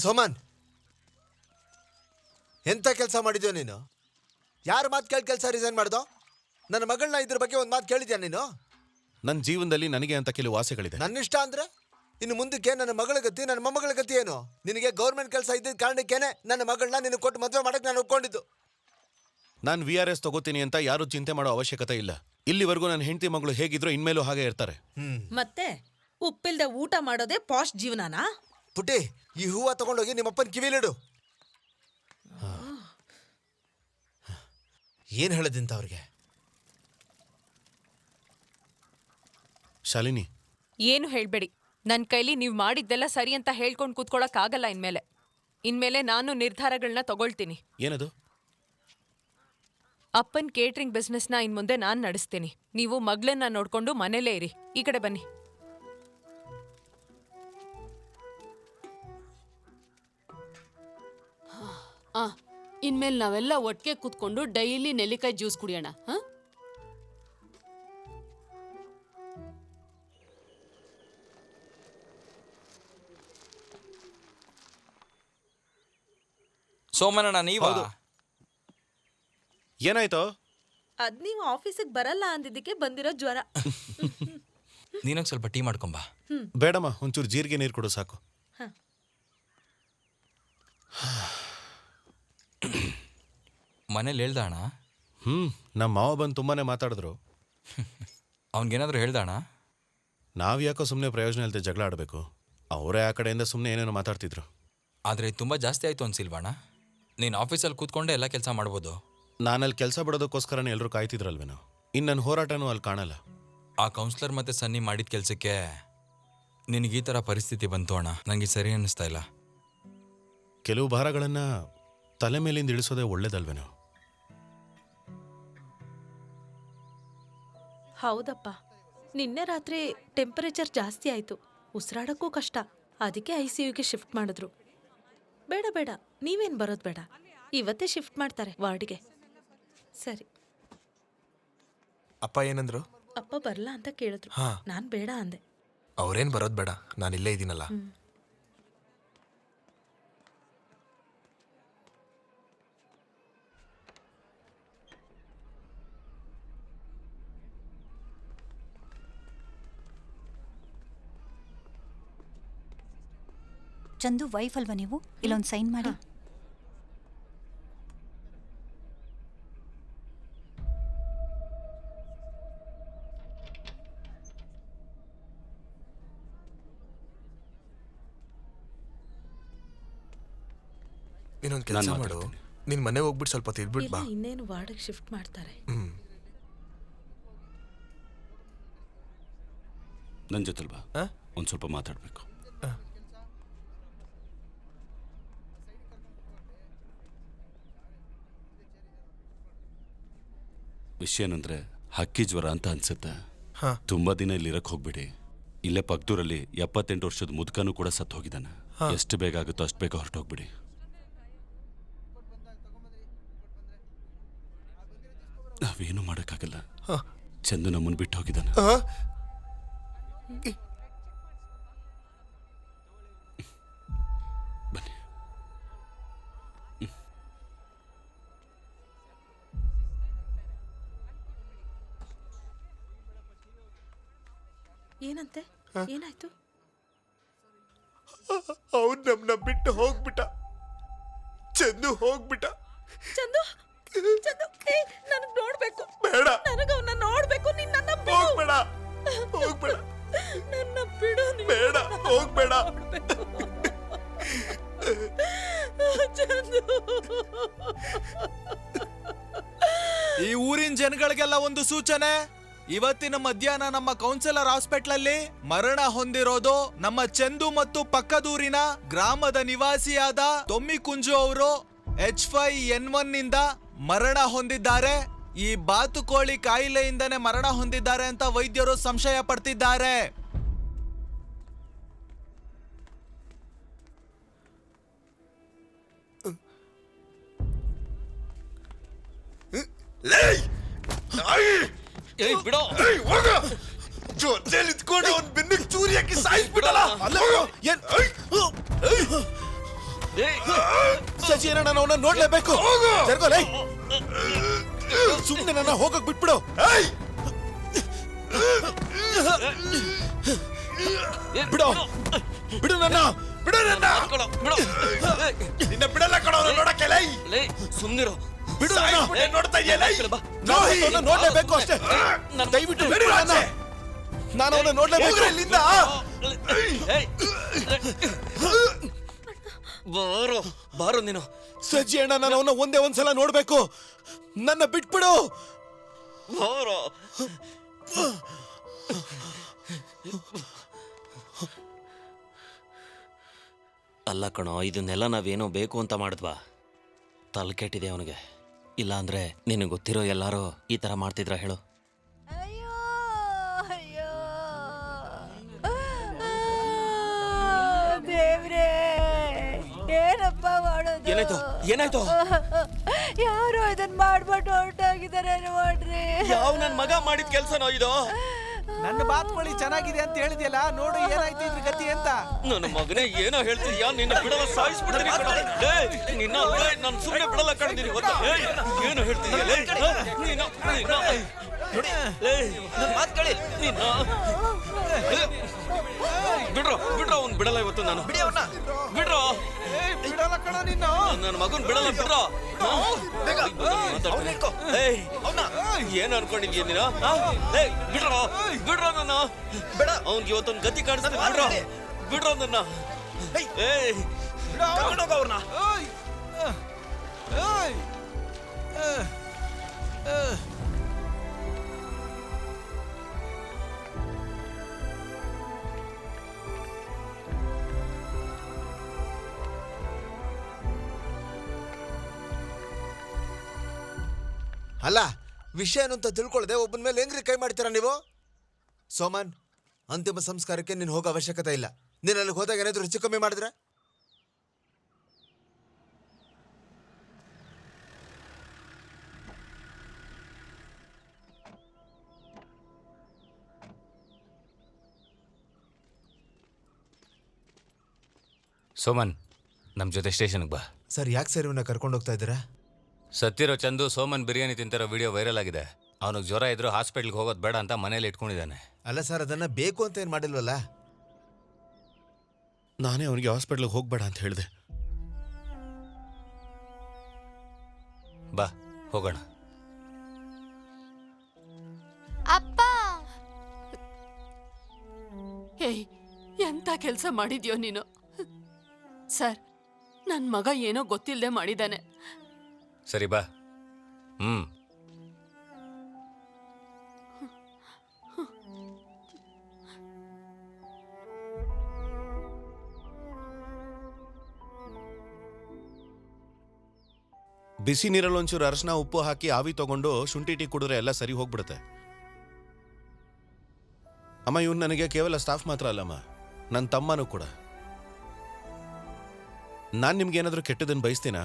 ಸೋಮನ್, ಎಂತ ಕೆಲಸ ಮಾಡಿದ್ಯೋ ನೀನು? ಯಾರ ಮಾತು ಕೇಳಿ ಕೆಲಸ ರಿಸೈನ್ ಮಾಡ್ದೋ? ನನ್ನ ಮಗಳನ್ನ ಇದ್ರ ಬಗ್ಗೆ ಒಂದು ಮಾತು ಕೇಳಿದ್ಯಾ ನೀನು? ನನ್ನ ಜೀವನದಲ್ಲಿ ನನಗೆ ಅಂತ ಕೆಲವು ಆಸೆಗಳಿದೆ. ನನ್ನ ಇಷ್ಟ ಅಂದ್ರೆ ಇನ್ನು ಮುಂದಕ್ಕೆ ನನ್ನ ಮಗಳ ಗತಿ, ನನ್ನ ಮೊಮ್ಮಗಳ ಗತಿ ಏನು? ನಿನಗೆ ಗೌರ್ಮೆಂಟ್ ಕೆಲಸ ಇದ್ದಿದ್ದ ಕಾರಣಕ್ಕೇನೆ ನನ್ನ ಮಗಳನ್ನ ನಿನಗೆ ಕೊಟ್ಟು ಮದುವೆ ಮಾಡಕ್ಕೆ ನಾನು ಒಪ್ಕೊಂಡಿದ್ದು. ನಾನು VRS ತಗೋತೀನಿ ಅಂತ ಯಾರು ಚಿಂತೆ ಮಾಡೋ ಅವಶ್ಯಕತೆ ಇಲ್ಲ. ಇಲ್ಲಿವರೆಗೂ ನನ್ನ ಹೆಂಡತಿ ಮಗಳು ಹೇಗಿದ್ರು ಇನ್ಮೇಲೂ ಹಾಗೆ ಇರ್ತಾರೆ. ಮತ್ತೆ ಉಪ್ಪಿಲ್ದೆ ಊಟ ಮಾಡೋದೇ ಪಾಸ್ಟ್ ಜೀವನನಾ? ಪುಟ್ಟಿ, ಈ ಹೂವ ತಗೊಂಡೋಗಿ ನಿಮ್ಮಪ್ಪನ ಕಿವಿಲಿಡು. ಏನ್ ಹೇಳದಿಂತ ಅವ್ರಿಗೆ? ಶಾಲಿನಿ, ಏನು ಹೇಳ್ಬೇಡಿ. ನನ್ನ ಕೈಲಿ ನೀವು ಮಾಡಿದ್ದೆಲ್ಲ ಸರಿ ಅಂತ ಹೇಳ್ಕೊಂಡು ಕೂತ್ಕೊಳ್ಳೋಕ್ಕಾಗಲ್ಲ. ಇನ್ಮೇಲೆ ನಾನು ನಿರ್ಧಾರಗಳನ್ನ ತಗೊಳ್ತೀನಿ. ಏನದು? ಅಪ್ಪನ್ ಕೇಟ್ರಿಂಗ್ ಬಿಸ್ನೆಸ್ನ ಇನ್ಮುಂದೆ ನಾನು ನಡೆಸ್ತೀನಿ. ನೀವು ಮಗಳನ್ನ ನೋಡ್ಕೊಂಡು ಮನೇಲೇ ಇರಿ. ಈ ಕಡೆ ಬನ್ನಿ. ಇನ್ಮೇಲೆ ನಾವೆಲ್ಲ ಒಟ್ಟಿಗೆ ಕೂತ್ಕೊಂಡು ಡೈಲಿ ನೆಲ್ಲಿಕಾಯಿ ಜ್ಯೂಸ್ ಕುಡಿಯೋಣ. ಸೋಮನಣ್ಣ ನೀವಾ? ಏನಾಯ್ತು? ಅದ್ ನೀವು ಆಫೀಸಿಗೆ ಬರಲ್ಲ ಅಂದಿದ್ದಕ್ಕೆ ಬಂದಿರೋ ಜ್ವರ. ನೀನೊಂದು ಸ್ವಲ್ಪ ಟೀ ಮಾಡ್ಕೊಂಬಾ. ಬೇಡಮ್ಮ, ಒಂಚೂರು ಜೀರಿಗೆ ನೀರು ಕೊಡು ಸಾಕು. ಮನೇಲಿ ಹೇಳ್ದ ಅಣ್ಣ? ನಮ್ಮ ಮಾವ ಬಂದು ತುಂಬಾನೇ ಮಾತಾಡಿದ್ರು. ಅವನಿಗೇನಾದರೂ ಹೇಳ್ದ ಅಣ್ಣ? ನಾವು ಯಾಕೋ ಸುಮ್ಮನೆ ಪ್ರಯೋಜನ ಇಲ್ಲದೆ ಜಗಳ ಆಡಬೇಕು? ಅವರೇ ಆ ಕಡೆಯಿಂದ ಸುಮ್ಮನೆ ಏನೇನೋ ಮಾತಾಡ್ತಿದ್ರು. ಆದರೆ ತುಂಬ ಜಾಸ್ತಿ ಆಯಿತು ಅನ್ಸಿಲ್ವಣ್ಣ? ನೀನು ಆಫೀಸಲ್ಲಿ ಕೂತ್ಕೊಂಡೆ ಎಲ್ಲ ಕೆಲಸ ಮಾಡ್ಬೋದು. ನಾನಲ್ಲಿ ಕೆಲಸ ಬಿಡೋದಕ್ಕೋಸ್ಕರನೇ ಎಲ್ಲರೂ ಕಾಯ್ತಿದ್ರಲ್ವೇನೋ. ಇನ್ನು ನನ್ನ ಹೋರಾಟನೂ ಅಲ್ಲಿ ಕಾಣಲ್ಲ. ಆ ಕೌನ್ಸಿಲರ್ ಮತ್ತು ಸನ್ನಿ ಮಾಡಿದ ಕೆಲಸಕ್ಕೆ ನಿನಗೆ ಈ ಥರ ಪರಿಸ್ಥಿತಿ ಬಂತು ಅಣ್ಣ. ನನಗೆ ಸರಿ ಅನ್ನಿಸ್ತಾ ಇಲ್ಲ. ಕೆಲವು ಭಾರಗಳನ್ನು ತಲೆ ಮೇಲಿಂದ ಇಳಿಸೋದೇ ಒಳ್ಳೇದಲ್ವೇನೋ. ಹೌದಪ್ಪ, ನಿನ್ನೆ ರಾತ್ರಿ ಟೆಂಪರೇಚರ್ ಜಾಸ್ತಿ ಆಯ್ತು. ಉಸಿರಾಡಕ್ಕೂ ಕಷ್ಟ. ಅದಕ್ಕೆ ICUಗೆ ಶಿಫ್ಟ್ ಮಾಡಿದ್ರು. ಬೇಡ ಬೇಡ, ನೀವೇನು ಬರೋದು ಬೇಡ. ಇವತ್ತೇ ಶಿಫ್ಟ್ ಮಾಡ್ತಾರೆ ವಾರ್ಡ್ಗೆ. ಸರಿ. ಅಪ್ಪ ಏನಂದ್ರು? ಅಪ್ಪ ಬರಲ್ಲ ಅಂತ ಕೇಳಿದ್ರು. ನಾನು ಬೇಡ ಅಂದೆ. ಅವ್ರೇನ್ ಬರೋದು ಬೇಡ, ನಾನು ಇಲ್ಲೇ ಇದ್ದೀನಲ್ಲ. ಚಂದು ವೈಫ್ ಅಲ್ವಾ ನೀವು? ಇಲ್ಲೊಂದು ಸೈನ್ ಮಾಡಿ. ನೀನೊಂದು ಕೆಲಸ ಮಾಡು, ನಿನ್ ಮನೆ ಹೋಗ್ಬಿಟ್ಟು ಸ್ವಲ್ಪ ತಿದ್ಬಿಟ್ ಬಾ. ಇನ್ನೇನು ವಾರ್ಡ್ಗೆ ಶಿಫ್ಟ್ ಮಾಡ್ತಾರೆ. ನನ್ನ ಜೊತೆಲ್ ಬಾ, ಒಂದು ಸ್ವಲ್ಪ ಮಾತಾಡಬೇಕು. ವಿಷಯ ಏನಂದ್ರೆ ಹಕ್ಕಿ ಜ್ವರ ಅಂತ ಅನ್ಸುತ್ತೆ. ತುಂಬಾ ದಿನ ಇಲ್ಲಿ ಇರಕ್ ಹೋಗ್ಬಿಡಿ. ಇಲ್ಲೇ ಪಕ್ದೂರಲ್ಲಿ 78 ವರ್ಷದ ಮುದುಕನೂ ಕೂಡ ಸತ್ತು ಹೋಗಿದ್ದಾನೆ. ಎಷ್ಟು ಬೇಗ ಆಗುತ್ತೋ ಅಷ್ಟು ಬೇಗ ಹೊರಟೋಗ್ಬಿಡಿ. ನಾವೇನು ಮಾಡೋಕ್ಕಾಗಲ್ಲ. ಚಂದು ನಮ್ಮನ್ನು ಬಿಟ್ಟು ಹೋಗಿದ್ದಾನೆ. ಬನ್ನಿ. ಏನಂತೆ? ಏನಾಯ್ತು? ಅವ್ನು ನಮ್ಮನ್ನ ಬಿಟ್ಟು ಹೋಗ್ಬಿಟ್ಟ. ಚಂದು ಹೋಗ್ಬಿಟ್ಟ. ಚಂದು, ಚಂದು, ನನಗೆ ನೋಡ್ಬೇಕು. ಬೇಡ, ನನಗೆ ಅವನ್ನ ನೋಡ್ಬೇಕು. ನೀನ್ ನನ್ನ ಹೋಗ್ಬೇಡ, ಹೋಗ್ಬೇಡ, ನನ್ನ ಬಿಡು. ಬೇಡ, ಹೋಗ್ಬೇಡ. ಚಂದು, ಈ ಊರಿನ ಜನಗಳಿಗೆಲ್ಲ ಒಂದು ಸೂಚನೆ. ಇವತ್ತಿನ ಮಧ್ಯಾಹ್ನ ನಮ್ಮ ಕೌನ್ಸಿಲರ್ ಹಾಸ್ಪಿಟಲ್ ಮರಣ ಹೊಂದಿರೋದು ನಮ್ಮ ಚಂದು ಮತ್ತು ಪಕ್ಕದೂರಿನ ಗ್ರಾಮದ ನಿವಾಸಿಯಾದ ತೊಮ್ಮಿಕುಂಜು ಅವರು H5N1 ನಿಂದ ಮರಣ ಹೊಂದಿದ್ದಾರೆ. ಈ ಬಾತುಕೋಳಿ ಕಾಯಿಲೆಯಿಂದನೇ ಮರಣ ಹೊಂದಿದ್ದಾರೆ ಅಂತ ವೈದ್ಯರು ಸಂಶಯ ಪಡ್ತಿದ್ದಾರೆ. ಬಿಡೋ, ಜೊತೆಲಿ ಇದ್ಕೊಂಡು ಅವ್ನ ಬೆನ್ನಿಗೆ ಚೂರಿ ಹಾಕಿ ಸಾಯಿಸ್ಬಿಡಲ್ಲ. ಸಚಿನ ನಾನು ಅವನ್ನ ನೋಡ್ಲೇಬೇಕು. ಜರ್ಗೋಲೇ, ಸುಮ್ಮನೆ ನನ್ನ ಹೋಗಕ್ ಬಿಟ್ಬಿಡು. ಬಿಡು ಬಿಡು ನನ್ನ, ಬಿಡು ನನ್ನ, ನಿನ್ನ ಬಿಡಲ್ಲ ಕಣೋ ನೋಡಕ್ಕೆ. ಸುಮ್ನಿರೋ, ಬಿಡು ನನ್ನ, ನೋಡ್ತಾ ಇದೆಯಲ್ಲ, ನೋಡ್ಲೇಬೇಕು ಅಷ್ಟೇ. ದಯವಿಟ್ಟು ಬಿಡು ನನ್ನ, ನಾನು ಅವನ್ನ ನೋಡ್ಲೇಬೇಕು. ಇಲ್ಲಿಂದ ಬಾರೋ ಬಾರೋ ನೀನು. ಸಜ್ಜಿ ಅಣ್ಣ, ನಾನು ಅವನ್ನ ಒಂದೇ ಒಂದ್ಸಲ ನೋಡ್ಬೇಕು. ನನ್ನ ಬಿಟ್ಬಿಡು. ಬಾರೋ. ಅಲ್ಲ ಕಣೋ, ಇದನ್ನೆಲ್ಲ ನಾವೇನೋ ಬೇಕು ಅಂತ ಮಾಡಿದ್ವಾ? ತಲೆ ಕೆಟ್ಟಿದೆ ಅವನಿಗೆ. ಇಲ್ಲ ಅಂದ್ರೆ ನಿನಗೆ ಗೊತ್ತಿರೋ ಎಲ್ಲಾರು ಈ ತರ ಮಾಡ್ತಿದ್ರ ಹೇಳು? ದೇವ್ರೇ, ಏನಪ್ಪ ಮಾಡೋದು? ಏನಾಯ್ತು ಏನಾಯ್ತು? ಯಾರೋ ಇದನ್ ಮಾಡ್ಬಿಟ್ಟು ಹೊರಟಾಗಿದ್ದಾರೆ ನೋಡ್ರಿ. ಯಾವ ನನ್ ಮಗ ಮಾಡಿದ ಕೆಲ್ಸನೋ ಇದು? ನನ್ನ ಬಾತ್ಕೋಳಿ ಚೆನ್ನಾಗಿದೆ ಅಂತ ಹೇಳಿದ್ಯಲ್ಲ, ನೋಡು ಏನಾಯ್ತು ಇದ್ರ ಗತಿ ಅಂತ. ನನ್ನ ಮಗನೇ ಏನೋ ಹೇಳ್ತಿದ್ಯಾ? ನಿನ್ನ ಬಿಡಲ್ಲ, ಸಾಯಿಸ್ಬಿಡ್ತೀನಿ ಕಣೋ. ನಿನ್ನ ನಾನು ಸುಮ್ಮನೆ ಬಿಡಲ್ಲ ಕಣ್ತೀನಿ. ಏನು ಹೇಳ್ತಿದ್ಯಾ? ಬಿಡ್ರೋ ಬಿಡ್ರೋ, ಅವ್ನು ಬಿಡಲ್ಲ ಇವತ್ತು. ನಾನು ಬಿಡ್ರೋ, ಬಿಡಲ್ಲ ಕಣ ನಿನ್ನ. ನನ್ನ ಮಗನ್ ಬಿಡಲ್ಲ, ಬಿಡ್ರೋ. ಏನ್ ಅನ್ಕೊಂಡಿದ್ಯ ನೀನು? ಬಿಡ್ರೋ ಬಿಡ್ರೋ, ನನ್ನ ಬಿಡ. ಅವ್ನ್ಗೆ ಇವತ್ತೊಂದು ಗತಿ ಕಾಣಿಸ್ತೀನಿ. ಬಿಡ್ರೋ ಬಿಡ್ರೋ ನನ್ನ. ಅವ್ರನ್ನ ಅಲ್ಲ, ವಿಷಯ ಏನು ಅಂತ ತಿಳ್ಕೊಳ್ಳದೆ ಒಬ್ಬನ ಮೇಲೆ ಹೆಂಗ್ರಿ ಕೈ ಮಾಡ್ತೀರಾ ನೀವು? ಸೋಮನ್, ಅಂತಿಮ ಸಂಸ್ಕಾರಕ್ಕೆ ನೀನು ಹೋಗೋ ಅವಶ್ಯಕತೆ ಇಲ್ಲ. ನೀನು ಅಲ್ಲಿಗೆ ಹೋದಾಗ ಏನಾದರೂ ಹೆಚ್ಚು ಕಮ್ಮಿ ಮಾಡಿದ್ರೆ? ಸೋಮನ್, ನಮ್ಮ ಜೊತೆ ಸ್ಟೇಷನ್ಗೆ ಬಾ. ಸರ್, ಯಾಕೆ ಸರ್ ಇವನ್ನ ಕರ್ಕೊಂಡು ಹೋಗ್ತಾ ಇದ್ದೀರಾ? ಸತ್ತಿರೋ ಚಂದು ಸೋಮನ್ ಬಿರಿಯಾನಿ ತಿಂತಿರೋ ವಿಡಿಯೋ ವೈರಲ್ ಆಗಿದೆ. ಅವನಿಗೆ ಜ್ವರ ಇದ್ರು ಹಾಸ್ಪಿಟ್ಲ್ಗೆ ಹೋಗೋದು ಬೇಡ ಅಂತ ಮನೇಲಿ ಇಟ್ಕೊಂಡಿದ್ದಾನೆ. ಅಲ್ಲ ಸರ್, ಅದನ್ನ ಬೇಕು ಅಂತ ಏನು ಮಾಡಿಲ್ವಲ್ಲ? ನಾನೇ ಅವನಿಗೆ ಹಾಸ್ಪಿಟ್ಲಿಗೆ ಹೋಗ್ಬೇಡ ಅಂತ ಹೇಳಿದೆ. ಬಾ ಹೋಗೋಣ. ಅಪ್ಪ, ಏಯ್, ಎಂತ ಕೆಲಸ ಮಾಡಿದ್ಯೋ ನೀನು? ಸರ್, ನನ್ನ ಮಗ ಏನೋ ಗೊತ್ತಿಲ್ಲದೆ ಮಾಡಿದ್ದಾನೆ. ಸರಿ ಬಾ. ಬಿಸಿ ನೀರಲ್ಲಿ ಒಂಚೂರು ಅರಶಿನ ಉಪ್ಪು ಹಾಕಿ ಆವಿ ತಗೊಂಡು ಶುಂಠಿ ಟೀ ಕುಡಿದ್ರೆ ಎಲ್ಲ ಸರಿ ಹೋಗ್ಬಿಡುತ್ತೆ. ಅಮ್ಮ, ಇವ್ನು ನನಗೆ ಕೇವಲ ಸ್ಟಾಫ್ ಮಾತ್ರ ಅಲ್ಲಮ್ಮ, ನನ್ನ ತಮ್ಮನೂ ಕೂಡ. ನಾನು ನಿಮ್ಗೆ ಏನಾದರೂ ಕೆಟ್ಟದನ್ನು ಬಯಸ್ತೀನಾ?